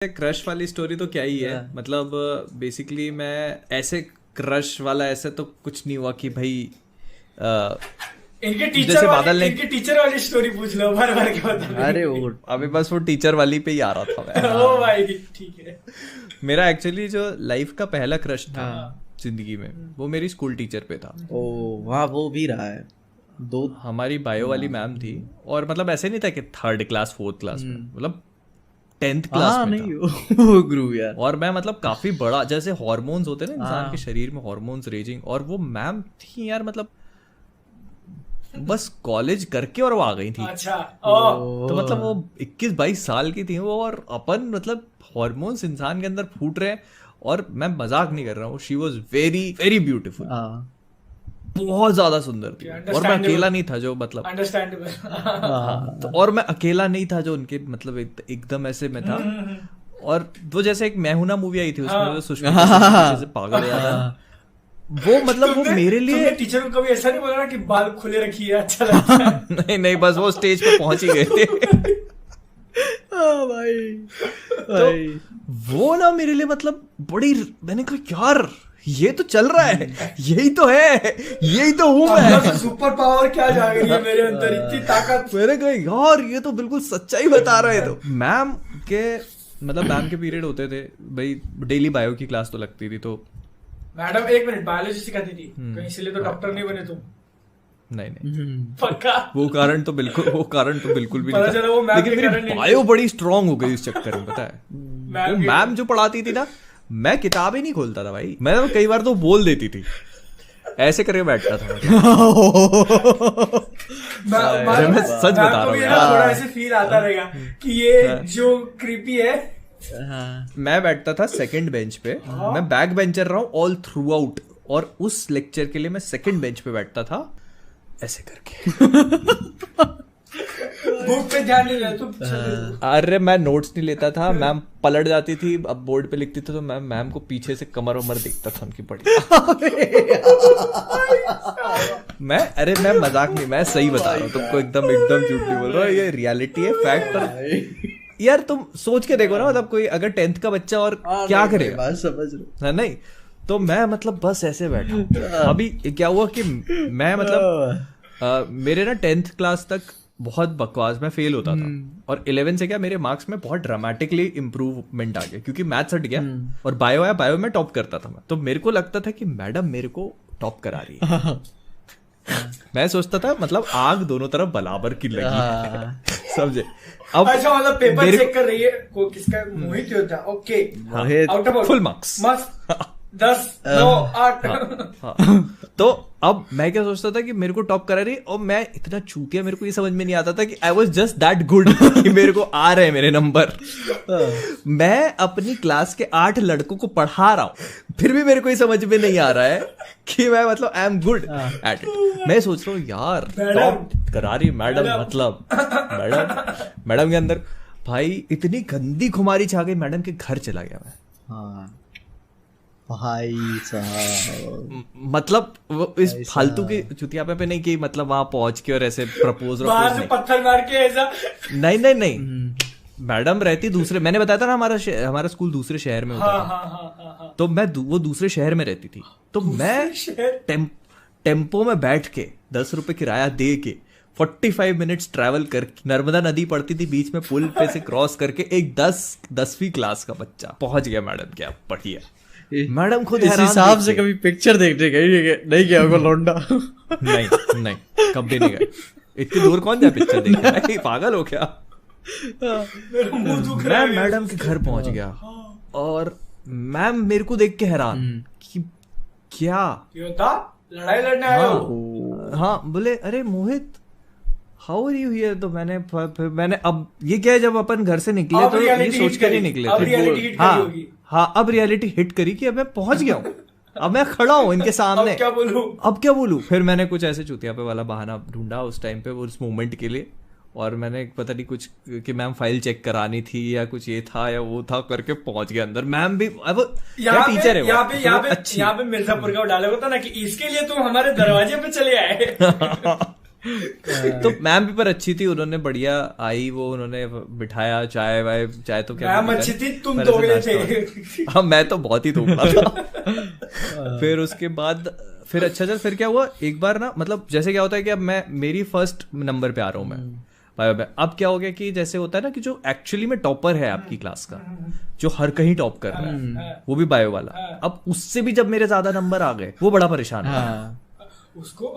Crush वाली story तो क्या ही है। मतलब बेसिकली मैं ऐसे क्रश वाला ऐसे तो कुछ नहीं हुआ कि भाई इनके जैसे बादल ने इनके टीचर वाली स्टोरी पूछ लो, बार बार क्या बता। अरे वो अभी बस वो टीचर वाली पे ही आ रहा था मैं। ओ भाई ठीक है। मेरा एक्चुअली जो लाइफ का पहला क्रश था जिंदगी में वो मेरी स्कूल टीचर पे था। ओ वाह, वो भी रहा है। दो हमारी बायो वाली मैम थी और मतलब ऐसे नहीं था कि थर्ड क्लास फोर्थ क्लास में, मतलब 10th क्लास में नहीं था। वो गुरु यार। और मैं मतलब काफी बड़ा, जैसे हार्मोन्स होते हैं ना इंसान के शरीर में, हार्मोन्स रेजिंग, और वो मैम थी यार, मतलब बस कॉलेज करके और वो आ गई थी। अच्छा तो मतलब वो 21-22 साल की थी वो, और अपन मतलब हार्मोन्स इंसान के अंदर फूट रहे हैं। और मैं मजाक नहीं कर रहा हूँ, she was very very beautiful, बहुत ज्यादा सुंदर थी। और मैं अकेला नहीं था जो मतलब अंडरस्टैंडेबल। तो और मैं अकेला नहीं था जो उनके मतलब एकदम ऐसे में था। और वो जैसे एक मैं हूं ना मूवी आई थी उसमें जो सुष्मिता से पागल हो जाता है, वो मतलब वो मेरे लिए टीचर को कभी ऐसा नहीं बोला ना कि बाल खुले रखिए, अच्छा लगता है? नहीं बस वो स्टेज पे पहुंच ही गए थे। भाई वो ना मेरे लिए मतलब बड़ी, मैंने कहा यार ये तो चल रहा है, यही तो है, यही तो हूँ मैं। सुपर पावर क्या जाग रही है मेरे अंदर, इतनी ताकत। मैंने कहा यार ये तो बिल्कुल सच्चाई बता रहे हैं। तो मैम के मतलब मैम के पीरियड होते थे भाई, डेली बायो की क्लास तो लगती थी। तो मैडम एक मिनट, बायोलॉजी सिखाती थी कहीं, इसलिए तो डॉक्टर नहीं बने तुम? नहीं पक्का? वो कारण तो बिल्कुल भी पता नहीं चला वो था। मैम लेकिन के मेरी कारण नहीं बायो बड़ी स्ट्रांग हो गई इस चक्कर में, पता है। वो मैम जो पढ़ाती थी ना, मैं किताब ही नहीं खोलता था भाई। मैं कई बार तो बोल देती थी, ऐसे करके बैठता था। मैं सच बता रहा हूँ यार, थोड़ा ऐसे फील आता रहेगा कि ये जो क्रीपी है। मैं बैठता था सेकंड बेंच पे, मैं बैक बेंचर रहा हूँ ऑल थ्रू आउट, और उस लेक्चर के लिए मैं सेकंड बेंच पे बैठता था ऐसे करके। बुक पे ध्यान नहीं रहा तुम? अरे मैं नोट्स नहीं लेता था, मैम पलट जाती थी, अब बोर्ड पे लिखती थी तो मैं मैम को पीछे से कमर वमर देखता था उनकी पढ़ी। मैं मजाक नहीं, मैं सही बता रहा हूँ तुमको, एकदम झूठ नहीं बोल रहा हूँ, ये रियलिटी है, फैक्ट। यार तुम सोच के देखो ना, मतलब कोई अगर 10th का बच्चा और क्या करेगा, समझ रहे है नहीं? तो मैं मतलब बस ऐसे बैठा। अभी क्या हुआ कि मैं मतलब मेरे ना 10th क्लास तक बहुत बकवास, मैं फेल होता था। और 11 से क्या मेरे मार्क्स में बहुत ड्रामेटिकली इंप्रूवमेंट आ गया, क्योंकि मैथ्स हट गया और बायो में टॉप करता था मैं। तो मेरे को लगता था कि मैडम मेरे को टॉप करा रही है। मैं सोचता था मतलब आग दोनों तरफ बराबर की लगी है, समझे? अब अच्छा, मतलब पेपर चेक कर रही है को किसका? मोहित होता, okay, out of full marks, मस्त 10 9 8। तो अब मैं क्या सोचता था कि मेरे को टॉप करा रही, और मैं इतना चूतिया, मेरे को ये समझ में नहीं आता था कि I was just that good कि मेरे को आ रहे हैं मेरे नंबर। मैं अपनी क्लास के 8 लड़कों को पढ़ा रहा हूँ, फिर भी मेरे को ये समझ में नहीं आ रहा है कि मैं मतलब I am good at it. मैं सोच रहा हूँ यार टॉप करा रही मैडम, मतलब मैडम के अंदर भाई इतनी गंदी खुमारी छा गई, मैडम के घर चला गया मैं। भाई साहब, मतलब वो इस फालतू के चुतिया पे नहीं कि मतलब वहां पहुंच के और ऐसे प्रपोज बाहर से पत्थर मार के ऐसा। नहीं मैडम रहती दूसरे, मैंने बताया था ना हमारा स्कूल दूसरे शहर में होता था। तो मैं वो दूसरे शहर में रहती थी, तो मैं टेम्पो में बैठ के 10 रुपए किराया दे के 45 मिनट्स ट्रैवल करके, नर्मदा नदी पड़ती थी बीच में, पुल पे से क्रॉस करके एक 10वीं क्लास का बच्चा पहुंच गया मैडम के। बढ़िया मैडम खुद इस हिसाब से कभी पिक्चर देखने गए नहीं गया होगा लौंडा? नहीं कभी नहीं गए, इतनी दूर कौन जाए पिक्चर देखने, पागल हो क्या? मैं मैडम के घर पहुंच गया और मैम मेरे को देख के हैरान कि क्या लड़ाई लड़ने आए हो? हाँ, बोले अरे मोहित हाउ आर यू हियर? तो मैंने अब ये क्या है, जब अपन घर से निकले तो ये सोच कर ही निकले थे। हाँ अब रियलिटी हिट करी कि अब मैं पहुंच गया हूँ, अब मैं खड़ा हूँ इनके सामने, अब क्या बोलूं? फिर मैंने कुछ ऐसे चुतिया पे वाला बहाना ढूंढा उस टाइम पे, उस मोमेंट के लिए, और मैंने पता नहीं कुछ कि मैम फाइल चेक करानी थी या कुछ ये था या वो था करके पहुंच गया अंदर। मैम भी वो क्या टीचर है, यहाँ पे मिर्जापुर का डायलॉग होता ना कि इसके लिए तुम हमारे दरवाजे पे चले आए। तो मैम भी पर अच्छी थी, उन्होंने बढ़िया आई, वो उन्होंने बिठाया, चाय वाय, चाय तो क्या मैम अच्छी थी, तुम दोगले थे। हाँ मैं तो बहुत ही दोगला था। फिर उसके बाद फिर अच्छा चल, फिर क्या हुआ एक बार ना, मतलब जैसे क्या होता है कि अब मैं मेरी फर्स्ट नंबर पे आ रहा हूँ मैं बायो में। अब क्या हो गया कि जैसे होता है ना कि जो एक्चुअली में टॉपर है आपकी क्लास का, जो हर कहीं टॉप कर रहा है, वो भी बायो वाला, अब उससे भी जब मेरे ज्यादा नंबर आ गए, वो बड़ा परेशान है।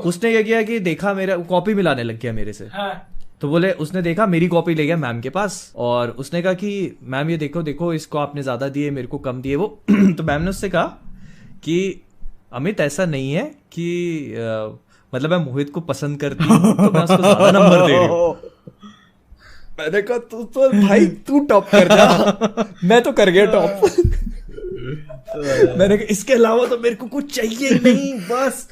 उसने क्या किया कि देखा मेरा कॉपी मिलाने लग गया मेरे से। तो बोले, उसने देखा मेरी कॉपी ले गया मैम के पास, और उसने कहा कि मैम ये देखो देखो, इसको आपने ज्यादा दिए, मेरे को कम दिए वो। तो मैम ने उससे कहा कि अमित ऐसा नहीं है कि मतलब मैं मोहित को पसंद करती हूँ तो मैं उसको ज्यादा नंबर दे रही हूँ। मैंने कहा तू तो भाई तू टॉप कर जा, मैं तो कर गया टॉप। मैंने कहा इसके अलावा तो मेरे को कुछ चाहिए ही नहीं बस।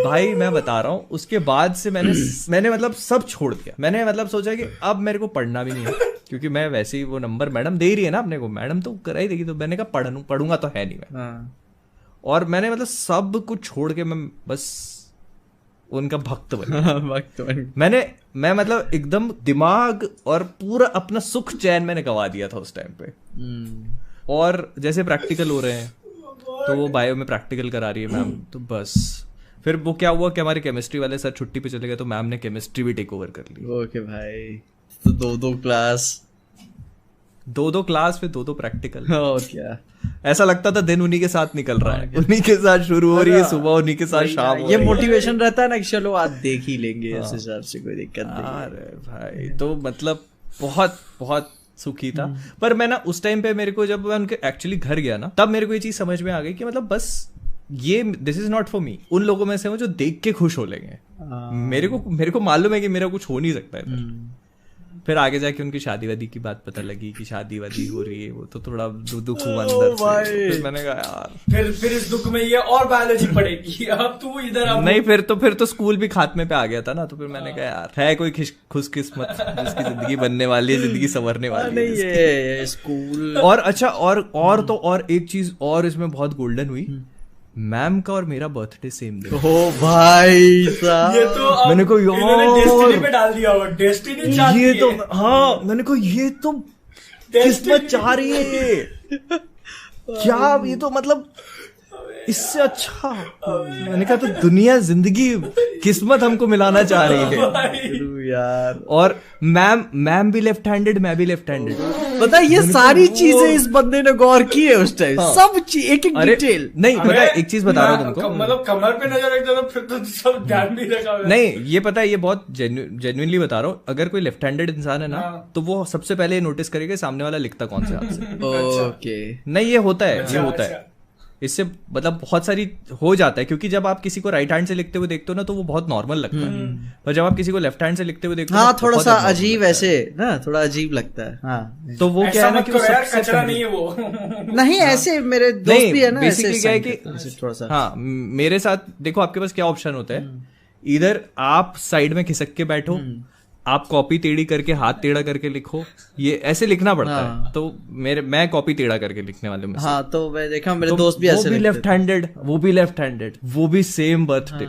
भाई मैं बता रहा हूँ, उसके बाद से मैंने मतलब सब छोड़ दिया। मैंने मतलब सोचा कि अब मेरे को पढ़ना भी नहीं है, क्योंकि मैं वैसे ही वो नंबर मैडम दे ही रही है ना अपने को, मैडम तो करा ही देगी, तो मैंने कहा पढ़ूंगा तो है नहीं मैं। और मैंने मतलब सब कुछ छोड़ के मैं बस उनका भक्त बन मैं मतलब एकदम दिमाग और पूरा अपना सुख चैन मैंने गवा दिया था उस टाइम पे। और जैसे प्रैक्टिकल हो रहे हैं, तो वो बायो में प्रैक्टिकल करा रही है मैम, तो बस फिर वो क्या हुआ कि हमारे केमिस्ट्री वाले सर छुट्टी पे चले गए, तो मैम ने केमिस्ट्री भी टेक ओवर कर ली। ओके भाई, तो दो क्लास फिर दो प्रैक्टिकल। और क्या, ऐसा लगता था दिन उन्हीं के साथ निकल रहा है, उन्हीं के साथ शुरू हो रही है सुबह, उन्हीं के साथ शाम। ये मोटिवेशन रहता है ना कि चलो आज देख ही लेंगे, इस हिसाब से कोई दिक्कत नहीं। अरे भाई तो मतलब बहुत बहुत सुखी था। पर मैं ना उस टाइम पे मेरे को, जब मैं उनके एक्चुअली घर गया ना, तब मेरे को ये चीज समझ में आ गई कि मतलब बस ये this is not for me. उन लोगों में से हूँ जो देख के खुश हो लेंगे, मेरे को मालूम है कि मेरा कुछ हो नहीं सकता है। फिर आगे जाके उनकी शादी वादी की बात पता लगी कि शादी वादी हो रही है, वो तो थोड़ा दुख हुआ अंदर से। फिर मैंने कहा यार फिर इस दुख में ये और बायोलॉजी पढ़ेगी, अब तू इधर नहीं। फिर तो स्कूल भी खात्मे पे आ गया था ना, तो फिर मैंने कहा यार है कोई खुशकिस्मत जिसकी जिंदगी बनने वाली है, जिंदगी संवरने वाली है। ये स्कूल और अच्छा और एक चीज और इसमें बहुत गोल्डन हुई, मैम का और मेरा बर्थडे सेम डे। ओ भाई साहब, ये तो मैंने को डेस्टिनी पे डाल दिया होगा, डेस्टिनी चाहती ये तो है। हाँ, मैंने को ये तो किस्मत चाह रही है ये क्या, ये तो मतलब इससे अच्छा। मैंने कहा तो दुनिया, जिंदगी, किस्मत हमको मिलाना चाह रही है यार। और मैम भी लेफ्ट हैंडेड, मैं भी लेफ्ट हैंडेड। पता है ये सारी चीजें इस बंदे ने गौर की है उस टाइम, सब चीज एक एक डिटेल। नहीं पता है, एक चीज बता रहा हूँ तुमको, मतलब कमर पे नजर रखता था, फिर तो सब ध्यान भी रखा हुआ है। नहीं ये पता है, ये बहुत जेन्युइनली बता रहा हूँ, अगर कोई लेफ्ट हैंडेड इंसान है ना, तो वो सबसे पहले नोटिस करेगा सामने वाला लिखता कौन से हाथ से। ओके, नहीं ये होता है, ये होता है। इससे मतलब बहुत सारी हो जाता है, क्योंकि जब आप किसी को राइट हैंड से लिखते हुए देखते हो ना, तो वो बहुत नॉर्मल लगता है, पर जब आप किसी को लेफ्ट हैंड से लिखते हुए देखते हो, हाँ थोड़ा सा अजीब ऐसे ना, थोड़ा अजीब लगता है। हाँ तो वो क्या है ना कि वो सबसे कचरा नहीं है वो। नहीं ऐसे मेरे दोस्त भी है ना, बेसिकली क्या है कि थोड़ा सा, हाँ मेरे साथ देखो, आपके पास क्या ऑप्शन होता है, इधर आप साइड में खिसक के बैठो, आप कॉपी टेढ़ी करके हाथ टेढ़ा करके लिखो, ये ऐसे लिखना पड़ता है। तो मैं कॉपी टेढ़ा करके लिखने वाले में। हाँ तो मैं देखा मेरे दोस्त भी ऐसे, वो भी लेफ्ट हैंडेड, वो भी सेम बर्थडे।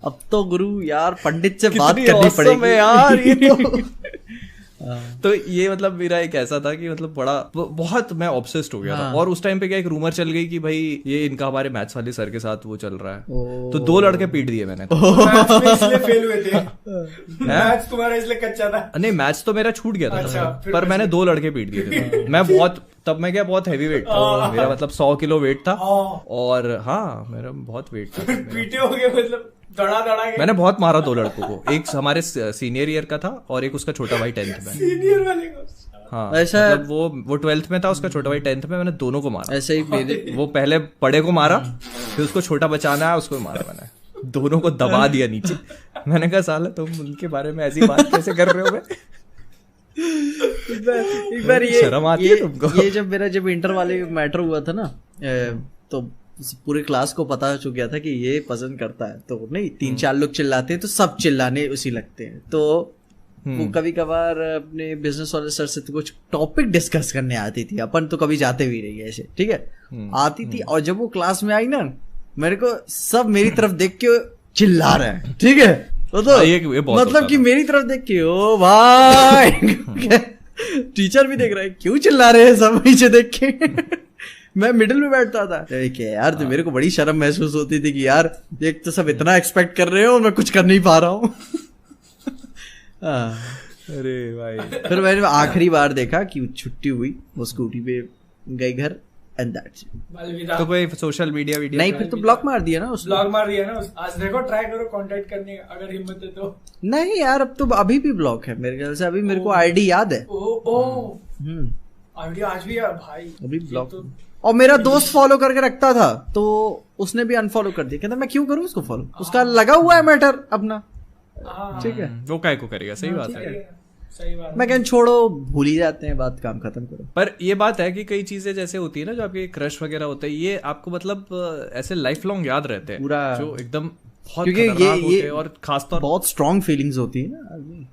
अब तो गुरु यार पंडित से बात करनी पड़ेगी यार ये तो ये मतलब मेरा एक ऐसा था कि मतलब बहुत मैं ऑब्सेस्ड हो गया था। और उस टाइम पे क्या एक रूमर चल गई कि भाई ये इनका हमारे मैथ्स वाले सर के साथ वो चल रहा है, तो 2 लड़के पीट दिए मैंने। इसलिए फेल हुए थे, मैथ्स तुम्हारा इसलिए कच्चा था। नहीं मैथ्स तो मेरा छूट गया था। अच्छा, पर मैंने 2 लड़के पीट दिए थे। मैं बहुत हैवी वेट था मेरा, मतलब 100 किलो वेट था। और हाँ मेरा बहुत वेट था। पीटे हो गए मतलब दड़ा के। मैंने बहुत मारा 2 लड़कों को, एक हमारे सीनियर ईयर का था और एक उसका छोटा भाई 10th में। सीनियर वाले को हाँ ऐसा मतलब वो 12th में था, उसका छोटा भाई 10th में। मैंने दोनों को मारा ऐसे ही मेरे, वो पहले बड़े को मारा, फिर उसको छोटा बचाना है, उसको मारा मैंने, दोनों को दबा दिया नीचे। मैंने कहा साला तुम उनके बारे में ऐसी बात कैसे कर रहे हो? एक बार ये शर्म आती है तुमको? ये जब इंटर वाले मैटर हुआ था ना, तो पूरे क्लास को पता चल गया था कि ये पसंद करता है, तो नहीं 3-4 लोग चिल्लाते हैं तो सब चिल्लाने उसी लगते हैं। तो वो कभी कभार अपने बिजनेस वाले सर से तो कुछ टॉपिक डिस्कस करने आती थी, अपन तो कभी जाते भी नहीं ऐसे, ठीक है आती थी। और जब वो क्लास में आई ना, मेरे को सब मेरी तरफ देख के चिल्ला रहे हैं, ठीक है, वो तो ये बहुत मतलब होता कि था। मेरी तरफ देख के ओ भाई टीचर भी देख रहा है क्यों चिल्ला रहे हैं सब पीछे देख के मैं मिडिल में बैठता था क्या यार तो मेरे को बड़ी शर्म महसूस होती थी कि यार एक तो सब इतना एक्सपेक्ट कर रहे हो मैं कुछ कर नहीं पा रहा हूँ अरे भाई फिर मैंने आखिरी बार देखा कि छुट्टी हुई वो स्कूटी पे गई घर एंड दैट्स अलविदा। तो कोई सोशल मीडिया वीडियो नहीं फिर तो ब्लॉक मार दिया ना उसने ब्लॉग मार दिया ना आज देखो ट्राई करो कांटेक्ट करने का अगर हिम्मत है तो। नहीं यार अब तो अभी भी ब्लॉक है मेरे ख्याल से अभी मेरे को आईडी याद है ओ हम्म आइडिया आज भी यार भाई अभी ये ब्लॉक तो और मेरा दोस्त फॉलो करके रखता था तो उसने भी अनफॉलो कर दिया कहता मैं क्यों करूं उसको फॉलो उसका लगा हुआ है मैटर अपना हाँ, ठीक है वो काय को करेगा, सही बात है। सही बात मैं कहूँ छोड़ो भूल ही जाते हैं बात काम खत्म करो पर ये बात है कि कई चीजें जैसे होती है ना जो आपके क्रश वगैरह होते हैं ये आपको मतलब ऐसे लाइफ लॉन्ग याद रहते हैं पूरा- जो एकदम बहुत क्योंकि खतरनाक होते ये हैं और खासतौर बहुत स्ट्रॉन्ग फीलिंग्स होती है ना